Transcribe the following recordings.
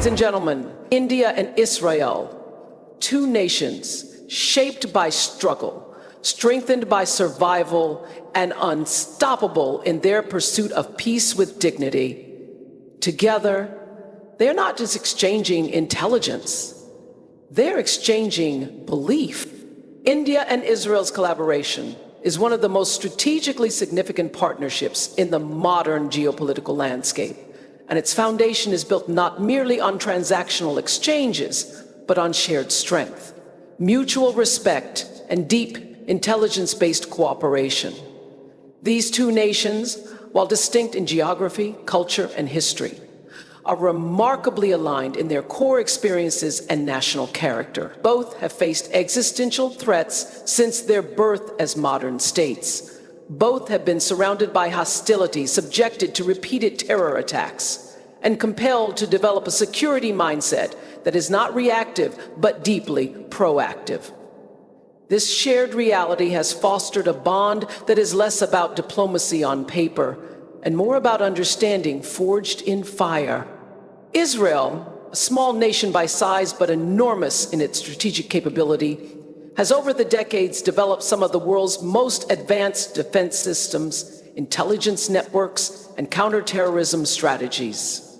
Ladies and gentlemen, India and Israel, two nations shaped by struggle, strengthened by survival, and unstoppable in their pursuit of peace with dignity. Together, they're not just exchanging intelligence, they're exchanging belief. India and Israel's collaboration is one of the most strategically significant partnerships in the modern geopolitical landscape. And its foundation is built not merely on transactional exchanges, but on shared strength, mutual respect, and deep intelligence-based cooperation. These two nations, while distinct in geography, culture, and history, are remarkably aligned in their core experiences and national character. Both have faced existential threats since their birth as modern states. Both have been surrounded by hostility, subjected to repeated terror attacks, and compelled to develop a security mindset that is not reactive, but deeply proactive. This shared reality has fostered a bond that is less about diplomacy on paper and more about understanding forged in fire. Israel, a small nation by size but enormous in its strategic capability, has over the decades developed some of the world's most advanced defense systems, intelligence networks, and counterterrorism strategies.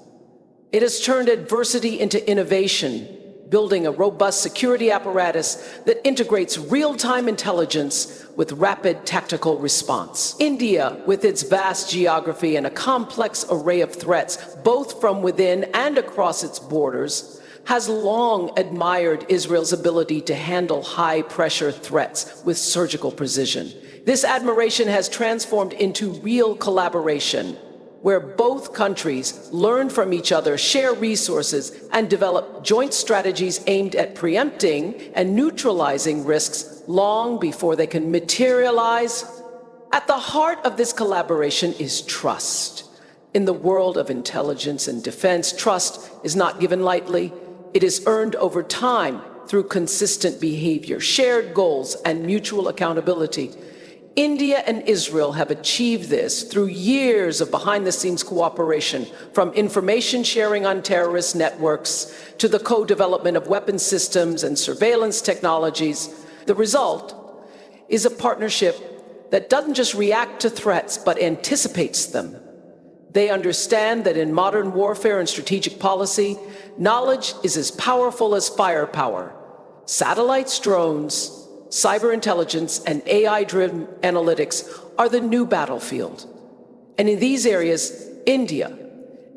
It has turned adversity into innovation, building a robust security apparatus that integrates real-time intelligence with rapid tactical response. India, with its vast geography and a complex array of threats, both from within and across its borders, has long admired Israel's ability to handle high-pressure threats with surgical precision. This admiration has transformed into real collaboration, where both countries learn from each other, share resources, and develop joint strategies aimed at preempting and neutralizing risks long before they can materialize. At the heart of this collaboration is trust. In the world of intelligence and defense, trust is not given lightly. It is earned over time through consistent behavior, shared goals, and mutual accountability. India and Israel have achieved this through years of behind-the-scenes cooperation, from information sharing on terrorist networks to the co-development of weapons systems and surveillance technologies. The result is a partnership that doesn't just react to threats, but anticipates them. They understand that in modern warfare and strategic policy, knowledge is as powerful as firepower. Satellites, drones, cyber intelligence, and AI-driven analytics are the new battlefield. And in these areas, India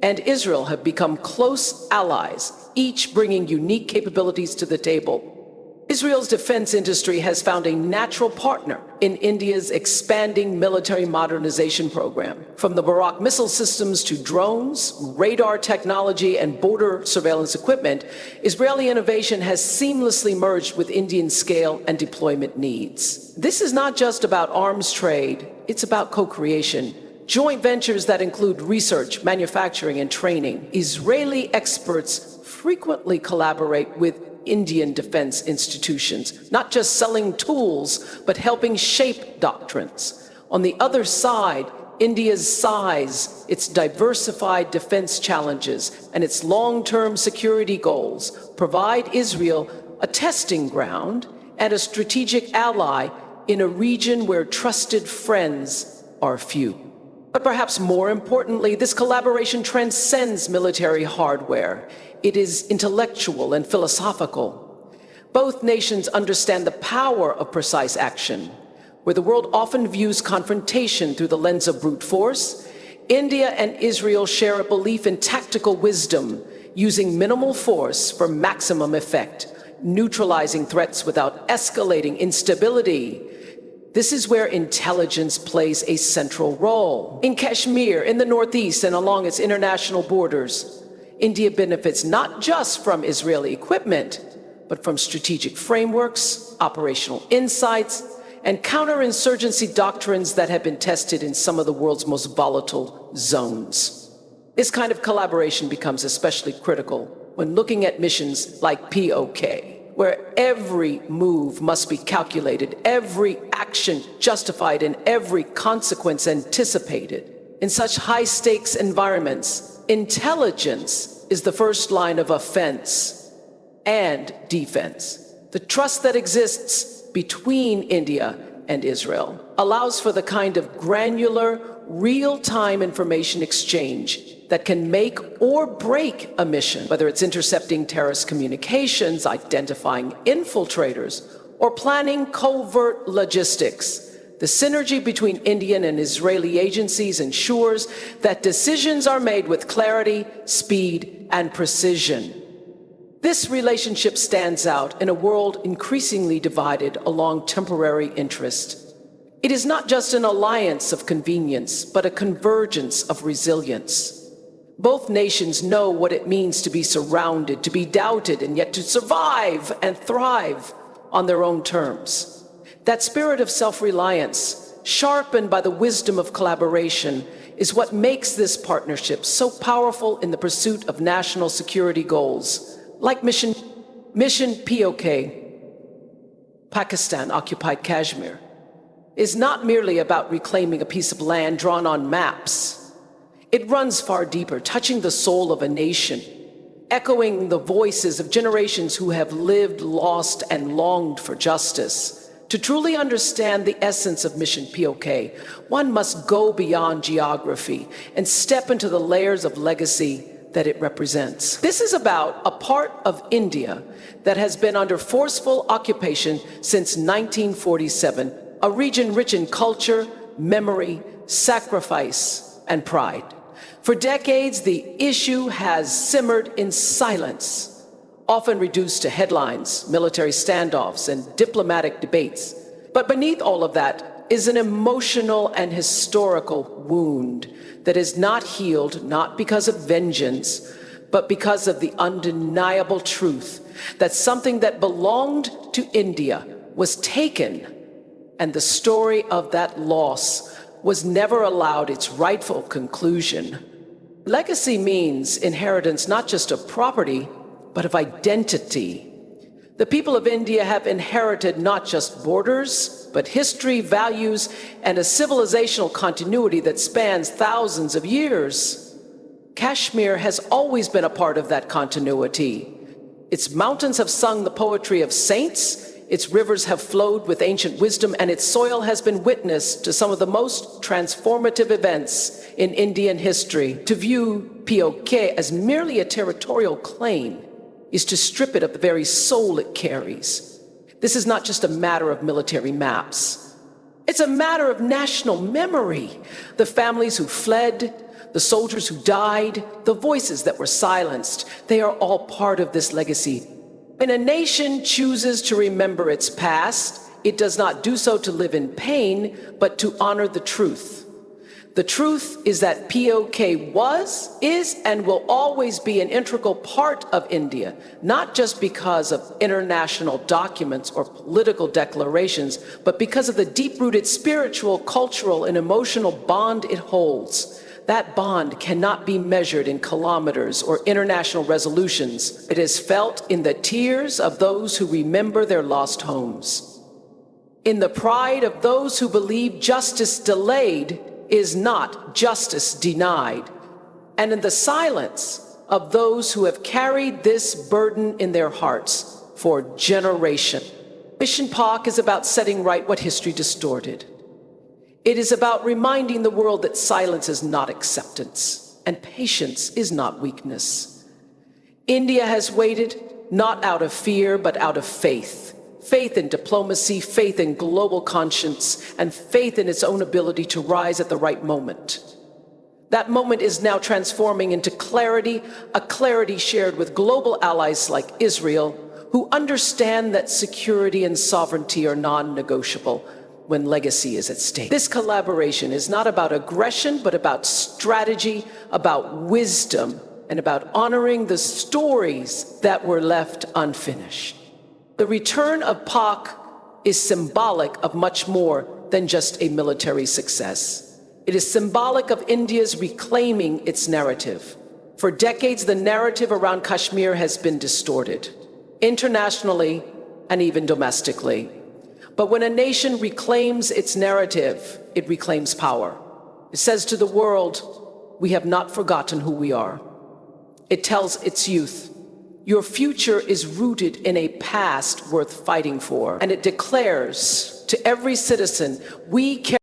and Israel have become close allies, each bringing unique capabilities to the table. Israel's defense industry has found a natural partner in India's expanding military modernization program. From the Barak missile systems to drones, radar technology, and border surveillance equipment, Israeli innovation has seamlessly merged with Indian scale and deployment needs. This is not just about arms trade, it's about co-creation. Joint ventures that include research, manufacturing, and training. Israeli experts frequently collaborate with Indian defense institutions, not just selling tools, but helping shape doctrines. On the other side, India's size, its diversified defense challenges, and its long-term security goals provide Israel a testing ground and a strategic ally in a region where trusted friends are few. But perhaps more importantly, this collaboration transcends military hardware. It is intellectual and philosophical. Both nations understand the power of precise action. Where the world often views confrontation through the lens of brute force, India and Israel share a belief in tactical wisdom, using minimal force for maximum effect, neutralizing threats without escalating instability. This is where intelligence plays a central role. In Kashmir, in the Northeast, and along its international borders, India benefits not just from Israeli equipment, but from strategic frameworks, operational insights, and counterinsurgency doctrines that have been tested in some of the world's most volatile zones. This kind of collaboration becomes especially critical when looking at missions like POK, where every move must be calculated, every action justified, and every consequence anticipated. In such high-stakes environments, intelligence is the first line of offense and defense. The trust that exists between India and Israel allows for the kind of granular, real-time information exchange that can make or break a mission, whether it's intercepting terrorist communications, identifying infiltrators, or planning covert logistics. The synergy between Indian and Israeli agencies ensures that decisions are made with clarity, speed, and precision. This relationship stands out in a world increasingly divided along temporary interest. It is not just an alliance of convenience, but a convergence of resilience. Both nations know what it means to be surrounded, to be doubted, and yet to survive and thrive on their own terms. That spirit of self-reliance, sharpened by the wisdom of collaboration, is what makes this partnership so powerful in the pursuit of national security goals, like Mission POK, Pakistan-occupied Kashmir, is not merely about reclaiming a piece of land drawn on maps. It runs far deeper, touching the soul of a nation, echoing the voices of generations who have lived, lost, and longed for justice. To truly understand the essence of Mission POK, one must go beyond geography and step into the layers of legacy that it represents. This is about a part of India that has been under forceful occupation since 1947, a region rich in culture, memory, sacrifice, and pride. For decades, the issue has simmered in silence, often reduced to headlines, military standoffs, and diplomatic debates. But beneath all of that is an emotional and historical wound that is not healed, not because of vengeance, but because of the undeniable truth that something that belonged to India was taken, and the story of that loss was never allowed its rightful conclusion. Legacy means inheritance not just of property, but of identity. The people of India have inherited not just borders, but history, values, and a civilizational continuity that spans thousands of years. Kashmir has always been a part of that continuity. Its mountains have sung the poetry of saints, its rivers have flowed with ancient wisdom, and its soil has been witness to some of the most transformative events in Indian history. To view POK as merely a territorial claim is to strip it of the very soul it carries. This is not just a matter of military maps. It's a matter of national memory. The families who fled, the soldiers who died, the voices that were silenced, they are all part of this legacy. When a nation chooses to remember its past, it does not do so to live in pain, but to honor the truth. The truth is that POK was, is, and will always be an integral part of India, not just because of international documents or political declarations, but because of the deep-rooted spiritual, cultural, and emotional bond it holds. That bond cannot be measured in kilometers or international resolutions. It is felt in the tears of those who remember their lost homes, in the pride of those who believe justice delayed is not justice denied, and in the silence of those who have carried this burden in their hearts for generations. Mission POK is about setting right what history distorted. It is about reminding the world that silence is not acceptance, and patience is not weakness. India has waited not out of fear, but out of faith. Faith in diplomacy, faith in global conscience, and faith in its own ability to rise at the right moment. That moment is now transforming into clarity, a clarity shared with global allies like Israel, who understand that security and sovereignty are non-negotiable when legacy is at stake. This collaboration is not about aggression, but about strategy, about wisdom, and about honoring the stories that were left unfinished. The return of POK is symbolic of much more than just a military success. It is symbolic of India's reclaiming its narrative. For decades, the narrative around Kashmir has been distorted, internationally and even domestically. But when a nation reclaims its narrative, it reclaims power. It says to the world, we have not forgotten who we are. It tells its youth, your future is rooted in a past worth fighting for. And it declares to every citizen, we care.